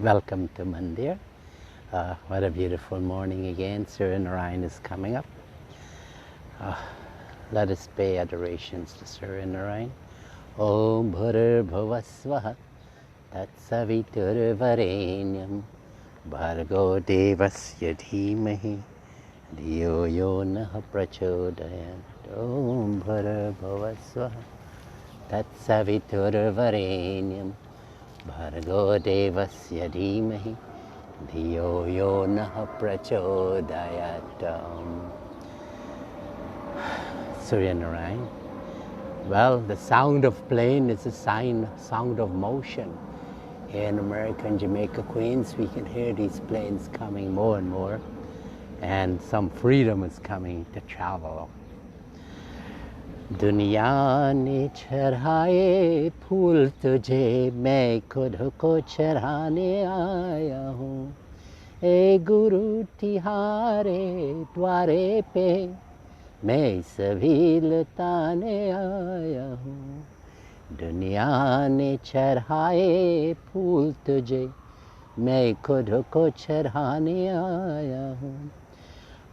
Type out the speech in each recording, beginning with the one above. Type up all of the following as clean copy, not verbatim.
Welcome to Mandir. What a beautiful morning again. Surya Narayan is coming up. Let us pay adorations to Surya Narayan. Om Bharar Bhavasvaha Tat Savitur Varenyam Bhargo Devasya Dhimahi Dhiyo Yo Naha Prachodayat. Om Bharar Bhavasvaha Tat Savitur Varenyam Bhargo Devasya Dhimahi Dhiyo Yo Naha Prachodayat. Surya Narayan. Well, the sound of plane is a sound of motion. In America and Jamaica, Queens, we can hear these planes coming more and more, and some freedom is coming to travel. दुनिया ने चढ़ाए फूल तुझे, मैं खुद को चढ़ाने आया हूँ. ए गुरु तिहारे द्वारे पे मैं सभी लुटाने आया हूँ. दुनिया ने चढ़ाए फूल तुझे, मैं खुद को चढ़ाने आया हूँ.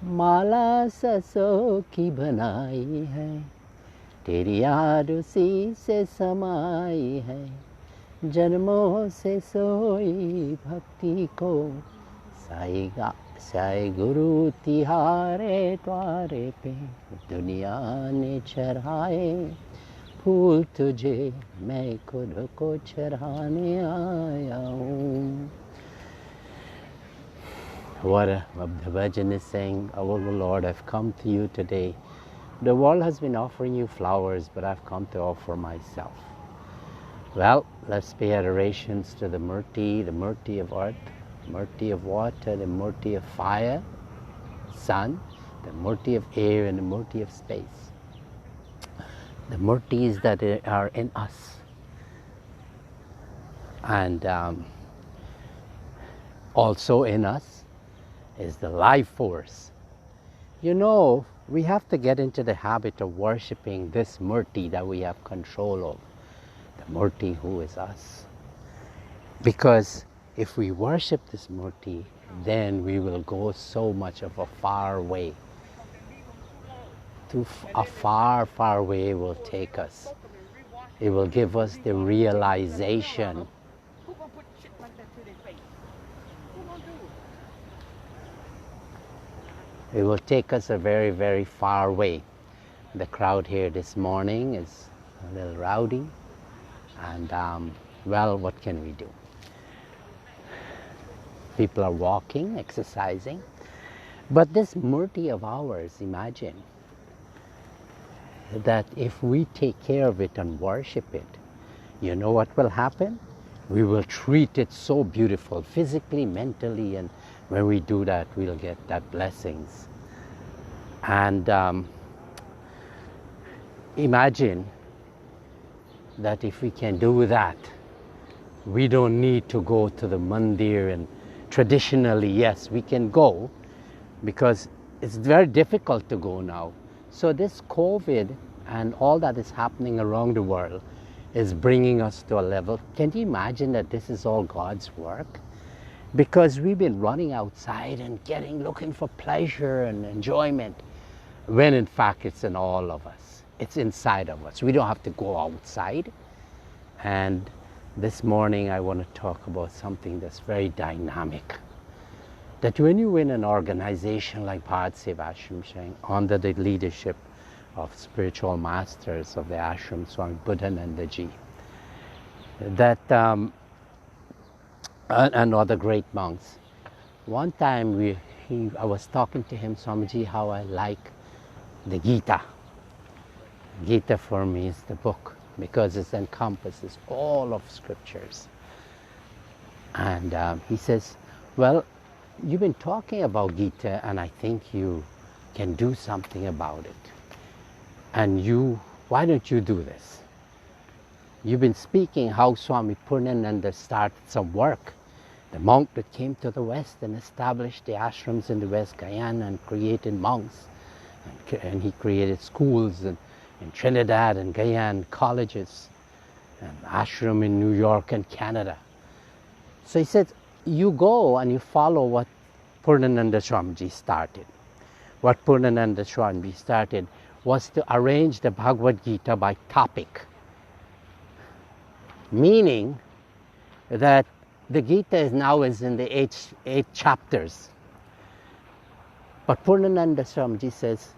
माला ससों की बनाई है, तेरी याद उसी से समाई है. जन्मों से सोई भक्ति को साईगा साई गुरु तिहारे द्वारे पे. दुनिया ने चढ़ाए फूल तुझे, मैं खुद को चढ़ाने आया हूँ. What the bhajan is saying, oh Lord, I've come to you today. The world has been offering you flowers, but I've come to offer myself. Well, let's pay adorations to the Murti of earth, Murti of water, the Murti of fire, sun, the Murti of air, and the Murti of space. The Murtis that are in us. And also in us is the life force. You know, we have to get into the habit of worshipping this Murti that we have control of, the Murti who is us. Because if we worship this Murti, then we will go so much of a far way. To a far, far way will take us. It will give us the realization. It will take us a very, very far way. The crowd here this morning is a little rowdy, and well, what can we do? People are walking, exercising, but this Murti of ours, imagine that if we take care of it and worship it, you know what will happen? We will treat it so beautiful, physically, mentally, and when we do that, we'll get that blessings. And imagine that if we can do that, we don't need to go to the mandir. And traditionally, yes, we can go because it's very difficult to go now. So this COVID and all that is happening around the world is bringing us to a level. Can you imagine that this is all God's work? Because we've been running outside and looking for pleasure and enjoyment, when in fact it's in all of us. It's inside of us. We don't have to go outside. And this morning I want to talk about something that's very dynamic. That when you in an organization like BHARAT SEVASHRAM, under the leadership of spiritual masters of the ashram, Swami Parameshananda ji, that and other great monks. One time I was talking to him, Swamiji, how I like the Gita. Gita for me is the book because it encompasses all of scriptures. And he says, well, you've been talking about Gita and I think you can do something about it. And why don't you do this? You've been speaking how Swami Parameshananda started some work. The monk that came to the West and established the ashrams in the West Guyana and created monks. And he created schools in Trinidad and Guyana, colleges, and ashram in New York and Canada. So he said, you go and you follow what Purnananda Swamiji started. What Purnananda Swamiji started was to arrange the Bhagavad Gita by topic, meaning that the Gita is now in the eight chapters. But Purnananda Swamiji says,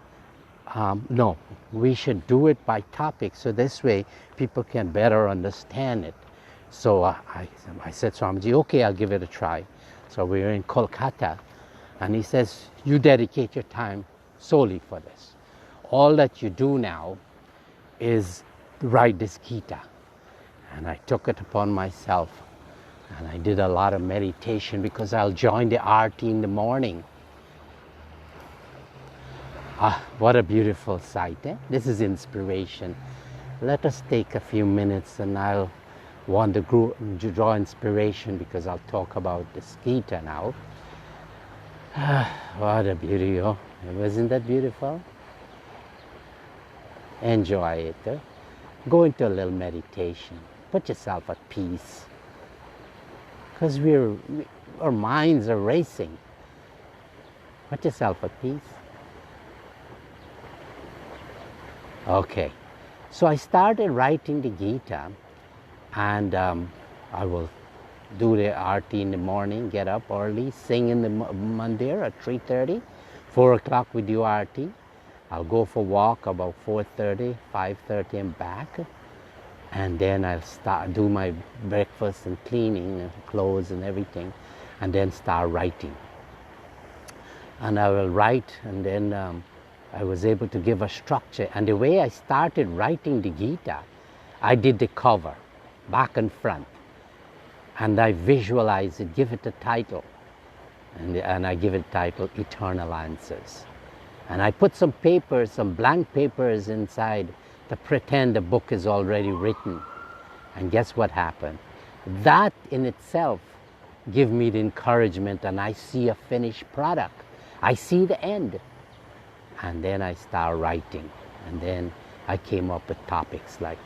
no, we should do it by topic, so this way people can better understand it. So I said, Swamiji, okay, I'll give it a try. So we were in Kolkata, and he says, you dedicate your time solely for this. All that you do now is write this Gita. And I took it upon myself, and I did a lot of meditation, because I'll join the arti in the morning. What a beautiful sight, eh? This is inspiration. Let us take a few minutes, and I'll want to draw inspiration, because I'll talk about this Gita now. What a beauty, oh. Wasn't that beautiful? Enjoy it. Eh? Go into a little meditation. Put yourself at peace. Because our minds are racing. Put yourself at peace. Okay. So I started writing the Gita, and I will do the arti in the morning, get up early, sing in the mandir at 3:30. 4 o'clock we do arti. I'll go for a walk about 4:30, 5:30 and back. And then I'll do my breakfast and cleaning and clothes and everything, and then start writing. And I will write, and then I was able to give a structure. And the way I started writing the Gita, I did the cover, back and front. And I visualize it, give it a title. And I give it a title, Eternal Answers. And I put some papers, some blank papers inside to pretend the book is already written. And guess what happened? That in itself give me the encouragement, and I see a finished product. I see the end. And then I start writing. And then I came up with topics like,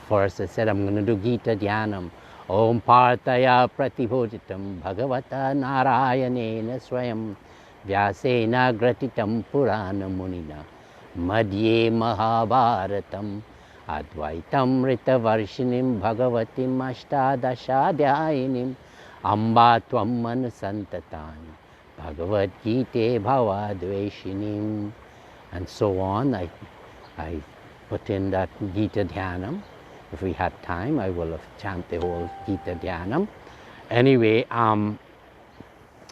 first I said, I'm going to do Gita Dhyanam. Om Partaya Pratibhojitam Bhagavata Narayanena Swayam Vyasena Gratitam Purana Munina Madhye Mahabharatam Advaitam Ritavarshinim Bhagavatim Ashtadashadhyayinim Amba Tvam Manusantatani Bhagavad Gita Bhavadveshinim. And so on. I put in that Gita Dhyanam. If we had time, I will have chanted the whole Gita Dhyanam. Anyway, and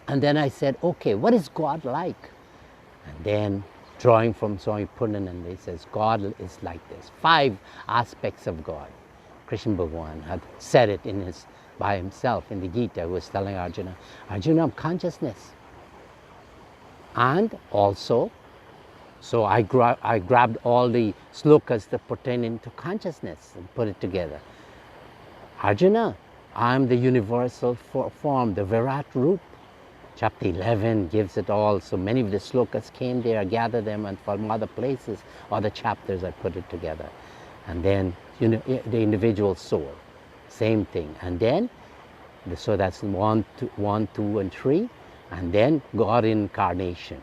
then I said, okay, what is God like? And then, drawing from Swami Purnananda, he says, God is like this. 5 aspects of God. Krishna Bhagavan had said it by himself in the Gita. He was telling Arjuna, Arjuna, I'm consciousness. And also, so I grabbed all the slokas that pertain to consciousness and put it together. Arjuna, I am the universal form, the Virat Roop. Chapter 11 gives it all. So many of the slokas came there, I gathered them, and from other places, other chapters, I put it together. And then, the individual soul, same thing. And then, so that's 1, 2, and 3. And then God incarnation.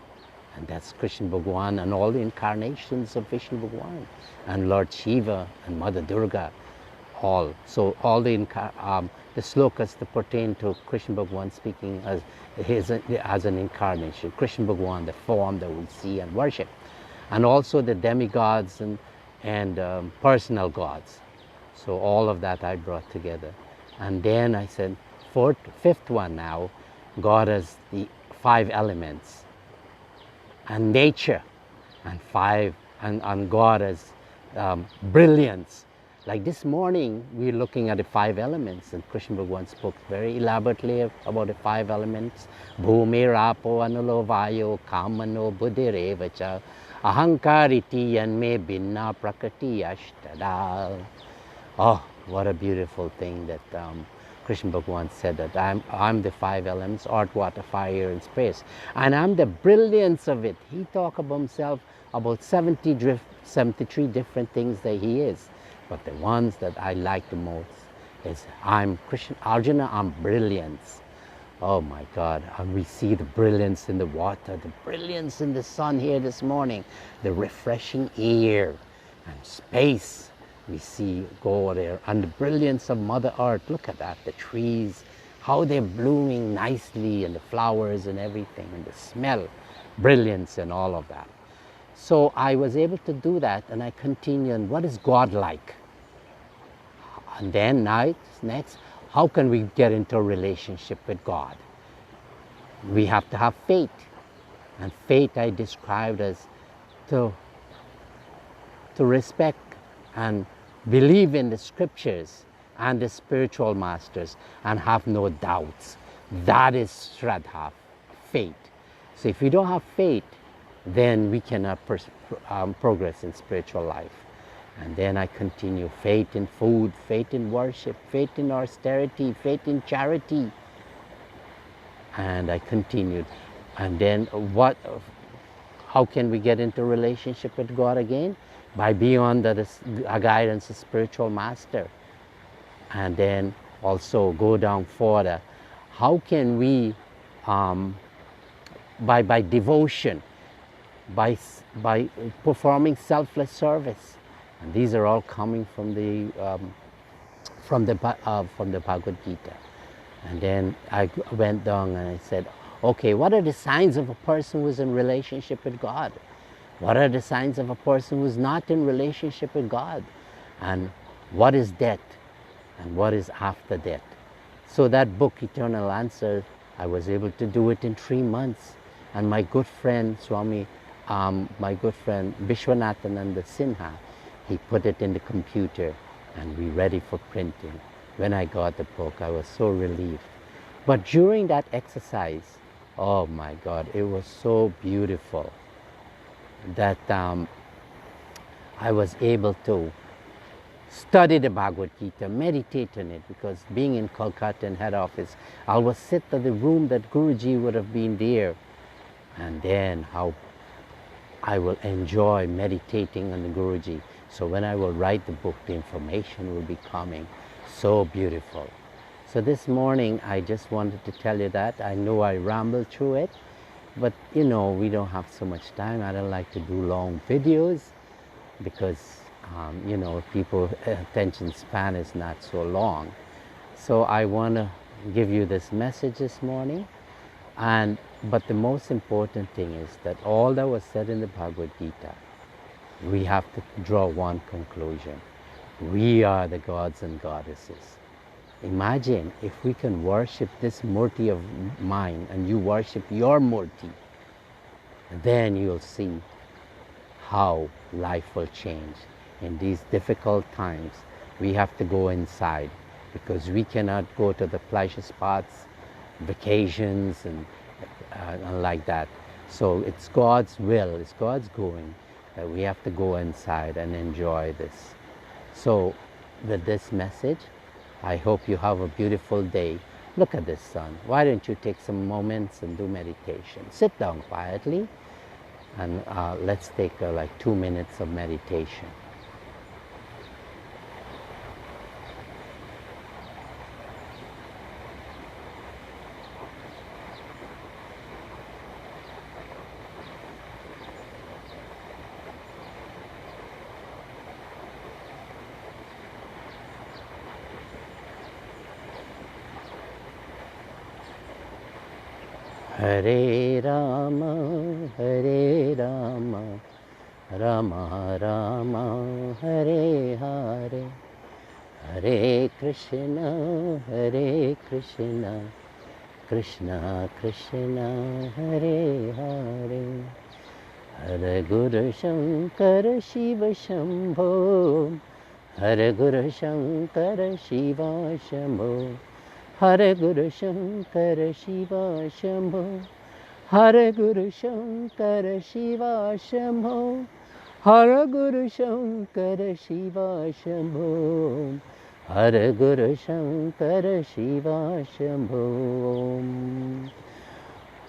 And that's Krishna Bhagavan and all the incarnations of Vishnu Bhagavan. And Lord Shiva and Mother Durga, all. So all the slokas that pertain to Krishna Bhagavan speaking as an incarnation. Krishna Bhagavan, the form that we see and worship. And also the demigods and personal gods. So all of that I brought together. And then I said, 5th one now, God has the 5 elements. And nature, and God as brilliance. Like this morning, we're looking at the 5 elements, and Krishna Bhagavan spoke very elaborately about the 5 elements. Bhumi, Rapo, Anulo, Vayo, Kamano, Buddhirevacha, Ahankariti, Yanme, Binna, Prakriti, Ashtada. Oh, what a beautiful thing that Krishna Bhagavan said, that I'm the 5 elements, earth, water, fire, and space. And I'm the brilliance of it. He talked about himself about 73 different things that he is. But the ones that I like the most is I'm Krishna, Arjuna, I'm brilliance. Oh my God, and we see the brilliance in the water, the brilliance in the sun here this morning, the refreshing air and space we see go there, and the brilliance of Mother Earth. Look at that, the trees, how they're blooming nicely, and the flowers and everything, and the smell, brilliance and all of that. So I was able to do that, and I continue, and what is God like? And then next, how can we get into a relationship with God? We have to have faith. And faith I described as to respect and believe in the scriptures and the spiritual masters and have no doubts. That is Shraddha, faith. So if we don't have faith, then we cannot progress in spiritual life. And then I continue, faith in food, faith in worship, faith in austerity, faith in charity. And I continued. And then how can we get into relationship with God again? By being under the guidance of spiritual master. And then also go down further. How can we, by devotion, by performing selfless service. And these are all coming from the Bhagavad Gita. And then I went down and I said, okay, what are the signs of a person who is in relationship with God? What are the signs of a person who is not in relationship with God? And what is death? And what is after death? So that book, Eternal Answer, I was able to do it in 3 months. And my good friend, Vishwanathananda Sinha, he put it in the computer and we ready for printing. When I got the book, I was so relieved. But during that exercise, oh my God, it was so beautiful that I was able to study the Bhagavad Gita, meditate on it, because being in Kolkata in head office, I was sit in the room that Guruji would have been there, and then how I will enjoy meditating on the Guruji. So when I will write the book, the information will be coming so beautiful. So this morning, I just wanted to tell you that. I know I rambled through it, but you know, we don't have so much time. I don't like to do long videos because, you know, people's attention span is not so long. So I want to give you this message this morning. But the most important thing is that all that was said in the Bhagavad Gita, we have to draw one conclusion. We are the gods and goddesses. Imagine if we can worship this Murti of mine and you worship your Murti, then you'll see how life will change. In these difficult times, we have to go inside because we cannot go to the pleasure spots, vacations and like that. So it's God's will, it's God's going, that we have to go inside and enjoy this. So with this message, I hope you have a beautiful day. Look at this sun. Why don't you take some moments and do meditation? Sit down quietly and let's take like 2 minutes of meditation. Hare Rama, Hare Rama, Rama Rama, Hare Hare, Hare Krishna, Hare Krishna, Krishna Krishna, Hare Hare, Hare Guru Shankara Shiva Shambho, Hare Guru Shankara Shiva Shambho, Hare Guru Shankara Shiva Shambho, Hare Guru Shankara Shiva Shambho, Hare Guru Shankara Shiva Shambho, Hare Guru Shankara Shiva Shambho.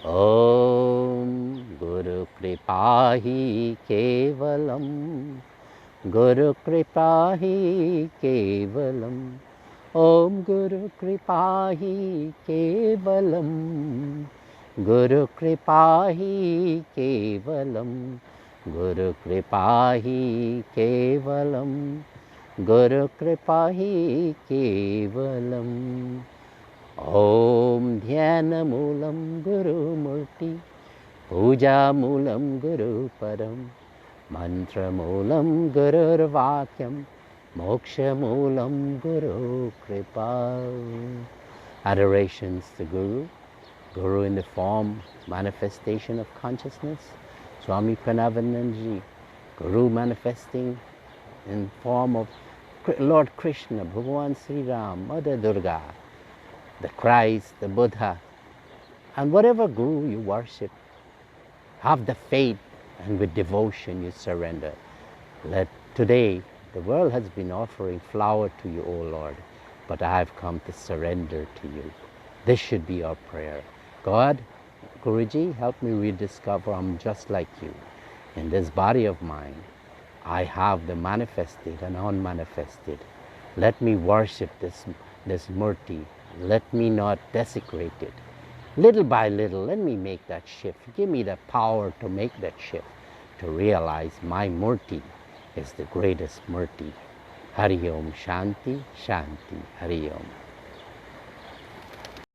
Om Guru Kripahi Kevalam, Guru Kripahi Kevalam, Om Guru Kripahi Kevalam, Guru Kripahi Kevalam, Guru Kripahi Kevalam, Guru Kripahi Kevalam. Om Dhyana Moolam Guru Murti, Puja Moolam Guru Padam, Mantra Moolam Guru Vakyam, Moksha Moolam Guru Kripa. Adorations to Guru, Guru in the form, manifestation of consciousness, Swami Parameshananda, Guru manifesting in form of Lord Krishna, Bhagavan Sri Ram, Mother Durga, the Christ, the Buddha, and whatever Guru you worship, have the faith and with devotion you surrender. Let today, the world has been offering flower to you, O Lord, but I have come to surrender to you. This should be our prayer. God, Guruji, help me rediscover I'm just like you. In this body of mine, I have the manifested and unmanifested. Let me worship this murti. Let me not desecrate it. Little by little, let me make that shift. Give me the power to make that shift, to realize my murti is the greatest murti. Hari Om Shanti, Shanti, Hari Om.